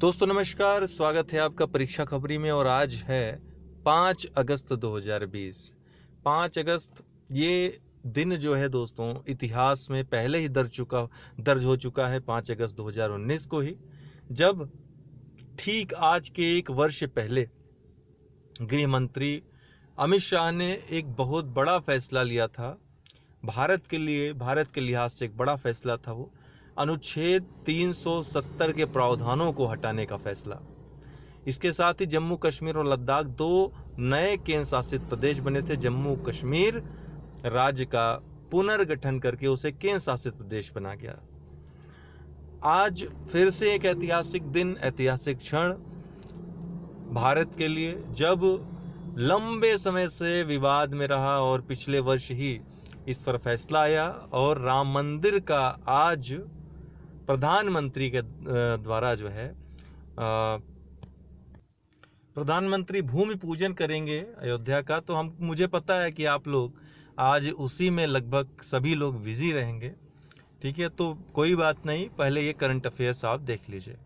दोस्तों नमस्कार, स्वागत है आपका परीक्षा खबरी में। और आज है 5 अगस्त 2020। 5 अगस्त ये दिन जो है दोस्तों इतिहास में पहले ही दर्ज हो चुका है 5 अगस्त 2019 को ही, जब ठीक आज के एक वर्ष पहले गृह मंत्री अमित शाह ने एक बहुत बड़ा फैसला लिया था। भारत के लिहाज से एक बड़ा फैसला था वो, अनुच्छेद 370 के प्रावधानों को हटाने का फैसला। इसके साथ ही जम्मू कश्मीर और लद्दाख दो नए केंद्र शासित प्रदेश बने थे। जम्मू कश्मीर राज्य का पुनर्गठन करके उसे केंद्र शासित प्रदेश बना गया। आज फिर से एक ऐतिहासिक दिन, ऐतिहासिक क्षण भारत के लिए, जब लंबे समय से विवाद में रहा और पिछले वर्ष ही इस पर फैसला आया और राम मंदिर का आज प्रधानमंत्री के द्वारा जो है प्रधानमंत्री भूमि पूजन करेंगे अयोध्या का। तो मुझे पता है कि आप लोग आज उसी में लगभग सभी लोग बिजी रहेंगे, ठीक है। तो कोई बात नहीं, पहले ये करंट अफेयर्स आप देख लीजिए।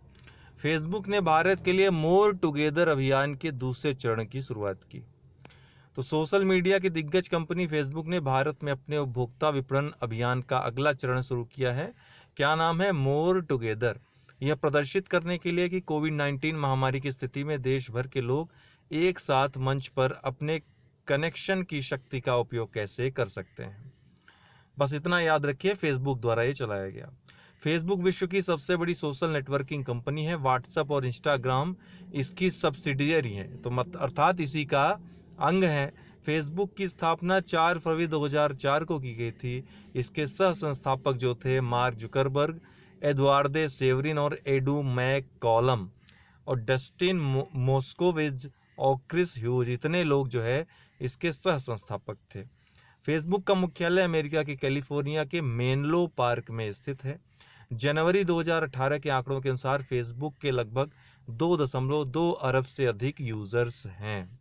फेसबुक ने भारत के लिए मोर टुगेदर अभियान के दूसरे चरण की शुरुआत की। तो सोशल मीडिया की दिग्गज कंपनी फेसबुक ने भारत में अपने उपभोक्ता विपणन अभियान का अगला चरण शुरू किया है। क्या नाम है? मोर टुगेदर। यह प्रदर्शित करने के लिए कि कोविड-19 महामारी की स्थिति में देश भर के लोग एक साथ मंच पर अपने कनेक्शन की शक्ति का उपयोग कैसे कर सकते हैं। बस इतना याद रखिए, फेसबुक द्वारा ये चलाया गया। फेसबुक विश्व की सबसे बड़ी सोशल नेटवर्किंग कंपनी है। व्हाट्सएप और इंस्टाग्राम इसकी सब्सिडियरी है, तो अर्थात इसी का अंग है। फेसबुक की स्थापना 4 फरवरी 2004 को की गई थी। इसके सह संस्थापक जो थे मार्क जुकरबर्ग, एडवार्डे सेवरिन और एडू मैककॉलम और डस्टिन मोस्कोविज और क्रिस ह्यूज, इतने लोग जो है इसके सह संस्थापक थे। फेसबुक का मुख्यालय अमेरिका के कैलिफोर्निया के मेनलो पार्क में स्थित है। जनवरी 2018 के आंकड़ों के अनुसार फेसबुक के लगभग 2.2 अरब से अधिक यूजर्स हैं।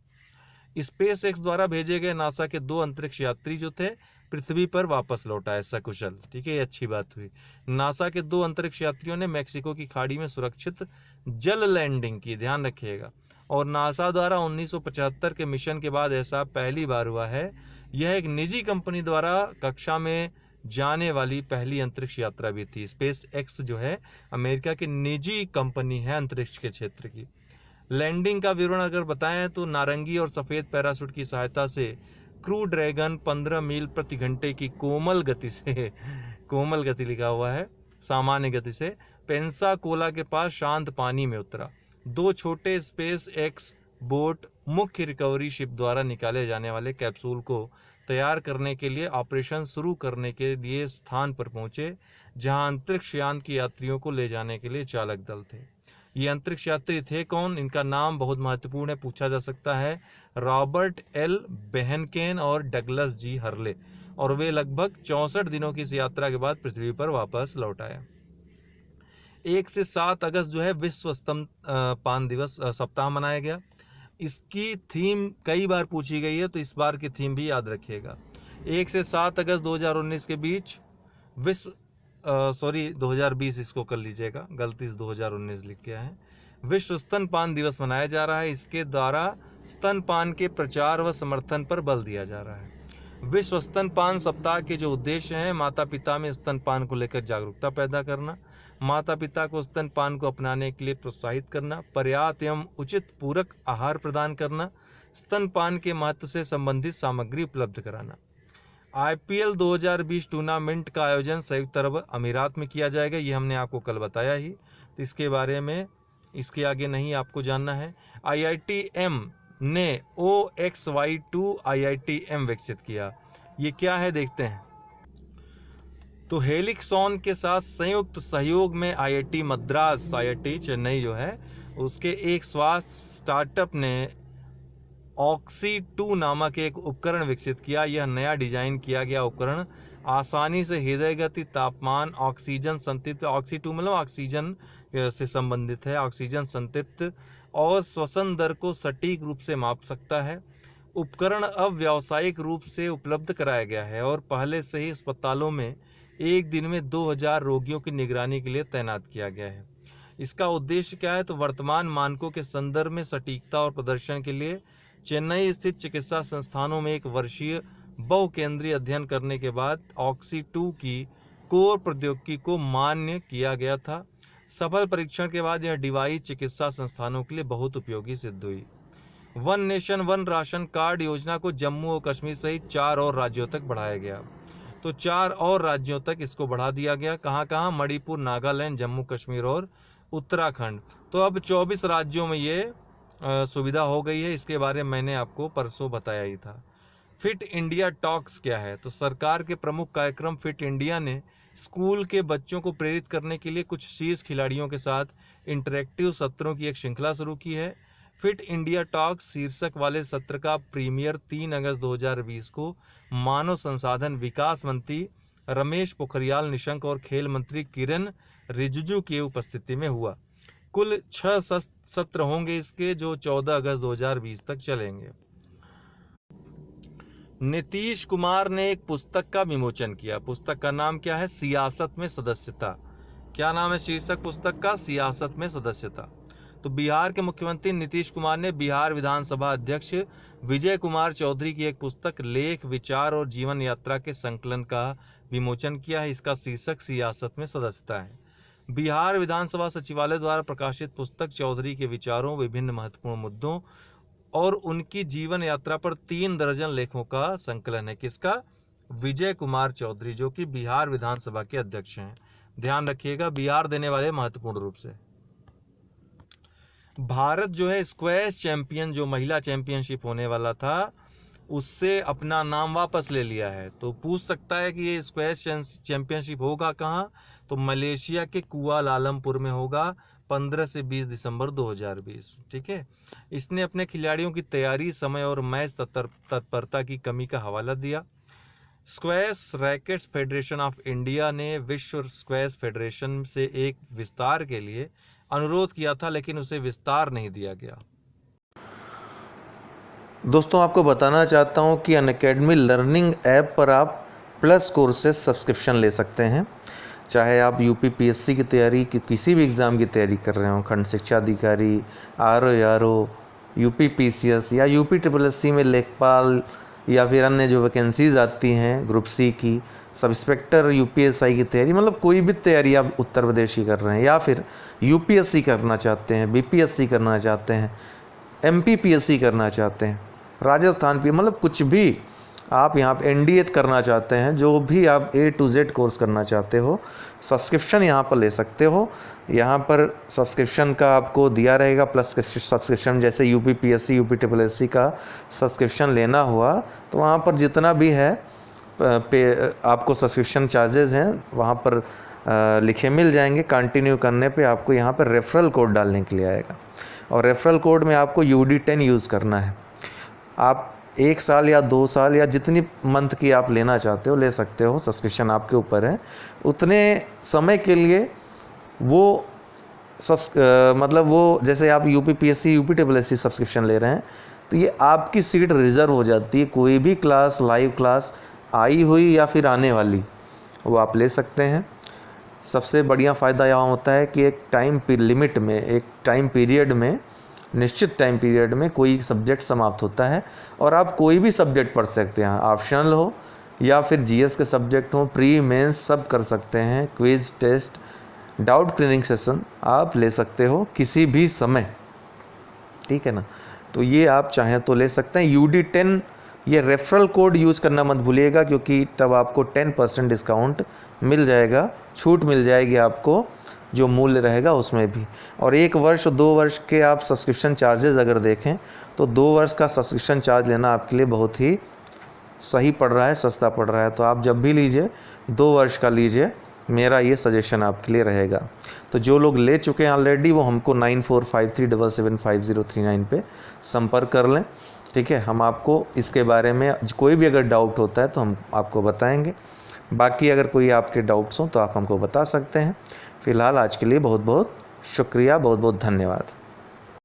स्पेस एक्स द्वारा भेजे गए नासा के 2 अंतरिक्ष यात्री जो थे पृथ्वी पर वापस लौट आए सकुशल, ठीक है, ये अच्छी बात हुई। नासा के 2 अंतरिक्ष यात्रियों ने मैक्सिको की खाड़ी में सुरक्षित जल लैंडिंग की, ध्यान रखिएगा। और नासा द्वारा 1975 के मिशन के बाद ऐसा पहली बार हुआ है। यह एक निजी कंपनी द्वारा कक्षा में जाने वाली पहली अंतरिक्ष यात्रा भी थी। स्पेस एक्स जो है अमेरिका की निजी कंपनी है अंतरिक्ष के क्षेत्र की। लैंडिंग का विवरण अगर बताएं तो नारंगी और सफेद पैराशूट की सहायता से क्रू ड्रैगन 15 मील प्रति घंटे की कोमल गति लिखा हुआ है, सामान्य गति से पेंसाकोला के पास शांत पानी में उतरा। 2 छोटे स्पेस एक्स बोट मुख्य रिकवरी शिप द्वारा निकाले जाने वाले कैप्सूल को तैयार करने के लिए ऑपरेशन शुरू करने के लिए स्थान पर पहुंचे, जहां अंतरिक्ष यान की यात्रियों को ले जाने के लिए चालक दल थे। ये अंतरिक्ष यात्री थे कौन? इनका नाम बहुत महत्वपूर्ण है, पूछा जा सकता है। रॉबर्ट एल बेहनकेन और डगलस जी हर्ले। और वे लगभग 64 दिनों की इस यात्रा के बाद पृथ्वी पर वापस लौट आए। 1 से 7 अगस्त जो है विश्व स्तनपान दिवस सप्ताह मनाया गया। इसकी थीम कई बार पूछी गई है, तो इस बार की थीम भी याद रखिएगा। 1 से 7 अगस्त 2019 के बीच 2020 इसको कर लीजिएगा, गलती से 2019 लिख के है। विश्व स्तनपान दिवस मनाया जा रहा है। इसके द्वारा स्तनपान के प्रचार व समर्थन पर बल दिया जा रहा है। विश्व स्तनपान सप्ताह के जो उद्देश्य हैं, माता पिता में स्तनपान को लेकर जागरूकता पैदा करना, माता पिता को स्तनपान को अपनाने के लिए प्रोत्साहित करना, पर्याप्त एवं उचित पूरक आहार प्रदान करना, स्तनपान के महत्व से संबंधित सामग्री उपलब्ध कराना। IPL 2020 टूर्नामेंट का आयोजन संयुक्त अरब अमीरात में किया जाएगा, ये हमने आपको कल बताया ही, तो इसके बारे में इसके आगे नहीं आपको जानना है। IITM ने OXY2 IITM विकसित किया। ये क्या है देखते हैं। तो हेलिक्सॉन के साथ संयुक्त सहयोग में IIT मद्रास, IIT चेन्नई जो है उसके एक स्वास्थ्य स्टार्टअप ने ऑक्सी 2 नामक एक उपकरण विकसित किया। यह नया डिजाइन किया गया उपकरण आसानी से हृदय गति, तापमान, ऑक्सीजन संतृप्त, ऑक्सी 2 मतलब ऑक्सीजन से संबंधित है, ऑक्सीजन संतृप्त और श्वसन दर को सटीक रूप से माप सकता है। उपकरण अब व्यावसायिक रूप से उपलब्ध कराया गया है और पहले से ही अस्पतालों में एक दिन में 2000 रोगियों की निगरानी के लिए तैनात किया गया है। इसका उद्देश्य क्या है, तो वर्तमान मानकों के संदर्भ में सटीकता और प्रदर्शन के लिए चेन्नई स्थित चिकित्सा संस्थानों में 1 वर्षीय बहुकेंद्रीय अध्ययन करने के बाद ऑक्सी 2 की कोर प्रौद्योगिकी को मान्य किया गया था। सफल परीक्षण के बाद यह डिवाइस चिकित्सा संस्थानों के लिए बहुत उपयोगी सिद्ध हुई। One nation one ration card योजना को जम्मू और कश्मीर सहित 4 और राज्यों तक बढ़ाया गया। तो 4 और राज्यों तक इसको बढ़ा दिया गया। कहाँ कहाँ? मणिपुर, नागालैंड, जम्मू कश्मीर और उत्तराखंड। तो अब 24 राज्यों में ये सुविधा हो गई है। इसके बारे में मैंने आपको परसों बताया ही था। फिट इंडिया टॉक्स क्या है? तो सरकार के प्रमुख कार्यक्रम फिट इंडिया ने स्कूल के बच्चों को प्रेरित करने के लिए कुछ शीर्ष खिलाड़ियों के साथ इंटरैक्टिव सत्रों की एक श्रृंखला शुरू की है। फिट इंडिया टॉक्स शीर्षक वाले सत्र का प्रीमियर 3 अगस्त 2020 को मानव संसाधन विकास मंत्री रमेश पोखरियाल निशंक और खेल मंत्री किरण रिजिजू की उपस्थिति में हुआ। कुल 6 सत्र होंगे इसके, जो 14 अगस्त 2020 तक चलेंगे। नीतीश कुमार ने एक पुस्तक का विमोचन किया। पुस्तक का नाम क्या है? सियासत में सदस्यता। क्या नाम है शीर्षक पुस्तक का? सियासत में सदस्यता। तो बिहार के मुख्यमंत्री नीतीश कुमार ने बिहार विधानसभा अध्यक्ष विजय कुमार चौधरी की एक पुस्तक लेख, विचार और जीवन यात्रा के संकलन का विमोचन किया है। इसका शीर्षक सियासत में सदस्यता है। बिहार विधानसभा सचिवालय द्वारा प्रकाशित पुस्तक चौधरी के विचारों, विभिन्न महत्वपूर्ण मुद्दों और उनकी जीवन यात्रा पर 3 दर्जन लेखों का संकलन है। किसका? विजय कुमार चौधरी, जो कि बिहार विधानसभा के अध्यक्ष हैं। ध्यान रखिएगा, बिहार देने वाले महत्वपूर्ण रूप से। भारत जो है स्क्वैश चैंपियन, जो महिला चैंपियनशिप होने वाला था, उससे अपना नाम वापस ले लिया है। तो पूछ सकता है कि ये स्क्वैश चैंपियनशिप होगा कहाँ? तो मलेशिया के कुआलालंपुर में होगा 15 से 20 दिसंबर 2020। ठीक है। इसने अपने खिलाड़ियों की तैयारी, समय और मैच तत्परता की कमी का हवाला दिया। Squash rackets federation of India ने विश्व स्क्वैश फेडरेशन से एक विस्तार के लिए अनुरोध किया था, लेकिन उसे विस्तार नहीं दिया गया। दोस्तों, आपको बताना चाहता हूं कि अनअकैडमी लर्निंग ऐप पर आप प्लस कोर्सेज सब्सक्रिप्शन ले सकते हैं। चाहे आप यूपी पीएससी की तैयारी की किसी भी एग्ज़ाम की तैयारी कर रहे हो, खंड शिक्षा अधिकारी, आरओ, यूपी पीसीएस या यूपी SSSC में लेखपाल या फिर अन्य जो वैकेंसीज़ आती हैं ग्रुप सी की, सब इंस्पेक्टर, यूपीएसआई की तैयारी, मतलब कोई भी तैयारी आप उत्तर प्रदेश की कर रहे हैं या फिर यूपीएससी करना चाहते हैं, बीपीएससी करना चाहते हैं, एमपीपीएससी करना चाहते हैं, राजस्थान पे, मतलब कुछ भी आप यहाँ पे एनडीए करना चाहते हैं, जो भी आप A to Z कोर्स करना चाहते हो, सब्सक्रिप्शन यहाँ पर ले सकते हो। यहाँ पर सब्सक्रिप्शन का आपको दिया रहेगा प्लस सब्सक्रिप्शन, जैसे यूपी पीएससी, यूपी SSSC का सब्सक्रिप्शन लेना हुआ तो वहाँ पर जितना भी है आपको सब्सक्रिप्शन चार्जेस हैं वहाँ पर लिखे मिल जाएंगे। कंटिन्यू करने पे आपको यहाँ पर रेफरल कोड डालने के लिए आएगा और रेफरल कोड में आपको UD10 यूज़ करना है। आप 1 साल या 2 साल या जितनी मंथ की आप लेना चाहते हो ले सकते हो, सब्सक्रिप्शन आपके ऊपर है। उतने समय के लिए वो मतलब वो जैसे आप UP PSC, UP SSSC subscription ले रहे हैं तो ये आपकी सीट रिज़र्व हो जाती है। कोई भी क्लास, लाइव क्लास आई हुई या फिर आने वाली, वो आप ले सकते हैं। सबसे बढ़िया फ़ायदा यहाँ होता है कि एक टाइम लिमिट में, एक टाइम पीरियड में, निश्चित टाइम पीरियड में कोई सब्जेक्ट समाप्त होता है और आप कोई भी सब्जेक्ट पढ़ सकते हैं, ऑप्शनल हो या फिर जीएस के सब्जेक्ट हो, प्री मेंस सब कर सकते हैं। Quiz, test, doubt clearing session आप ले सकते हो किसी भी समय, ठीक है ना। तो ये आप चाहें तो ले सकते हैं। UD10 ये रेफरल कोड यूज़ करना मत भूलिएगा, क्योंकि तब आपको 10% डिस्काउंट मिल जाएगा, छूट मिल जाएगी आपको जो मूल्य रहेगा उसमें भी। और 1 वर्ष, 2 वर्ष के आप सब्सक्रिप्शन चार्जेस अगर देखें तो 2 वर्ष का सब्सक्रिप्शन चार्ज लेना आपके लिए बहुत ही सही पड़ रहा है, सस्ता पड़ रहा है। तो आप जब भी लीजिए 2 वर्ष का लीजिए, मेरा ये सजेशन आपके लिए रहेगा। तो जो लोग ले चुके हैं ऑलरेडी वो हमको 9453775039 पे संपर्क कर लें, ठीक है। हम आपको इसके बारे में कोई भी अगर डाउट होता है तो हम आपको बताएंगे। बाकी अगर कोई आपके डाउट्स हों तो आप हमको बता सकते हैं। फ़िलहाल आज के लिए बहुत बहुत शुक्रिया, बहुत बहुत धन्यवाद।